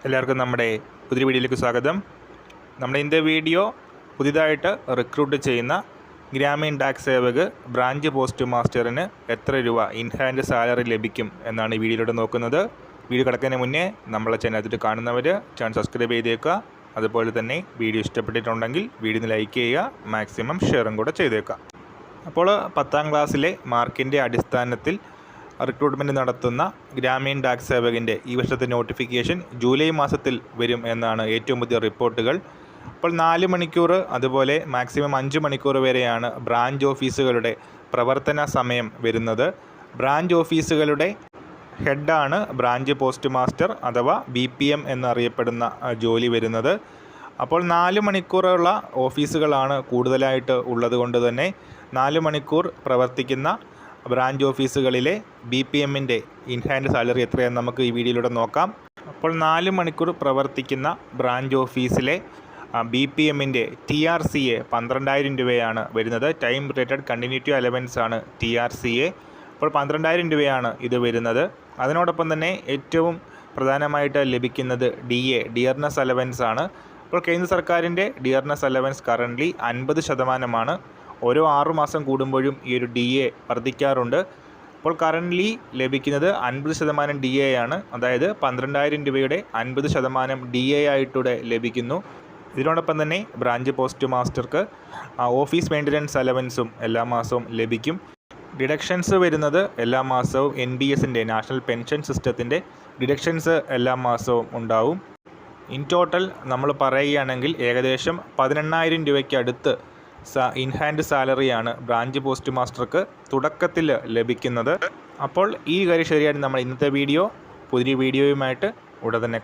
എല്ലാവർക്കും നമ്മുടെ പുതിയ വീഡിയോയിലേക്ക് സ്വാഗതം. നമ്മുടെ ഇന്നത്തെ വീഡിയോ പുതിയതായിട്ട് റിക്രൂട്ട് ചെയ്യുന്ന ഗ്രാമീൺ ഡാക് സേവക് ബ്രാഞ്ച് പോസ്റ്റ് മാസ്റ്ററിന് എത്ര രൂപ ഇൻഹാൻഡ് സാലറി ലഭിക്കും എന്നാണ് ഈ വീഡിയോയിലൂടെ നോക്കുന്നത്. വീഡിയോ കിടക്കുന്നതിന് മുന്നേ നമ്മളെ ചാനൽ കാണുന്നവർ ചാനൽ സബ്സ്ക്രൈബ് ചെയ്തേക്കുക. അതുപോലെ തന്നെ വീഡിയോ ഇഷ്ടപ്പെട്ടിട്ടുണ്ടെങ്കിൽ വീഡിയോ ലൈക്ക് ചെയ്യുക, മാക്സിമം ഷെയറും കൂടെ ചെയ്തേക്കുക. അപ്പോൾ 10ാം ക്ലാസ്സിലെ മാർക്കിൻ്റെ അടിസ്ഥാനത്തിൽ റിക്രൂട്ട്മെൻറ്റ് നടത്തുന്ന ഗ്രാമീൺ ഡാക് സേവകിൻ്റെ ഈ വർഷത്തെ നോട്ടിഫിക്കേഷൻ ജൂലൈ മാസത്തിൽ വരും എന്നാണ് ഏറ്റവും പുതിയ റിപ്പോർട്ടുകൾ. അപ്പോൾ 4 മണിക്കൂർ അതുപോലെ മാക്സിമം 5 മണിക്കൂർ വരെയാണ് ബ്രാഞ്ച് ഓഫീസുകളുടെ പ്രവർത്തന സമയം വരുന്നത്. ബ്രാഞ്ച് ഓഫീസുകളുടെ ഹെഡാണ് ബ്രാഞ്ച് പോസ്റ്റ് മാസ്റ്റർ അഥവാ BPM എന്നറിയപ്പെടുന്ന ജോലി വരുന്നത്. അപ്പോൾ 4 മണിക്കൂറുള്ള ഓഫീസുകളാണ് കൂടുതലായിട്ട് ഉള്ളത് കൊണ്ട് തന്നെ 4 മണിക്കൂർ പ്രവർത്തിക്കുന്ന ബ്രാഞ്ച് ഓഫീസുകളിലെ BPMൻ്റെ ഇൻഹാൻഡ് സാലറി എത്രയാണെന്ന് നമുക്ക് ഈ വീഡിയോയിലൂടെ നോക്കാം. അപ്പോൾ 4 മണിക്കൂർ പ്രവർത്തിക്കുന്ന ബ്രാഞ്ച് ഓഫീസിലെ BPMൻ്റെ TRCA 12,000 രൂപയാണ് വരുന്നത്. ടൈം റിലേറ്റഡ് കണ്ടിന്യൂറ്റി അലവൻസ് ആണ് TRCA. അപ്പോൾ 12,000 രൂപയാണ് ഇത് വരുന്നത്. അതിനോടൊപ്പം തന്നെ ഏറ്റവും പ്രധാനമായിട്ട് ലഭിക്കുന്നത് ഡിയർനെസ് അലവൻസ് ആണ്. അപ്പോൾ കേന്ദ്ര സർക്കാരിൻ്റെ ഡിയർനെസ് അലവൻസ് കറൻ്റ്ലി 50%. ഓരോ 6 മാസം കൂടുമ്പോഴും ഈ ഒരു DA വർദ്ധിക്കാറുണ്ട്. അപ്പോൾ കറൻ്റ്ലി ലഭിക്കുന്നത് 50% DA ആണ്. അതായത് 12,000 രൂപയുടെ 50% DA ആയിട്ടൂടെ ലഭിക്കുന്നു. ഇതിനോടൊപ്പം തന്നെ ബ്രാഞ്ച് പോസ്റ്റ് മാസ്റ്റർക്ക് ഓഫീസ് മെയിൻ്റനൻസ് അലവൻസും എല്ലാ മാസവും ലഭിക്കും. ഡിഡക്ഷൻസ് വരുന്നത് എല്ലാ മാസവും NPSൻ്റെ നാഷണൽ പെൻഷൻ സിസ്റ്റത്തിൻ്റെ ഡിഡക്ഷൻസ് എല്ലാ മാസവും ഉണ്ടാവും. ഇൻ ടോട്ടൽ നമ്മൾ പറയുകയാണെങ്കിൽ ഏകദേശം 18,000 രൂപയ്ക്ക് അടുത്ത് ഇൻഹാൻഡ് സാലറിയാണ് ബ്രാഞ്ച് പോസ്റ്റ് മാസ്റ്റർക്ക് തുടക്കത്തിൽ ലഭിക്കുന്നത്. അപ്പോൾ ഈ കാര്യം ശരിയായിട്ട് നമ്മൾ ഇന്നത്തെ വീഡിയോ പുതിയ വീഡിയോയുമായിട്ട് ഉടൻ തന്നെ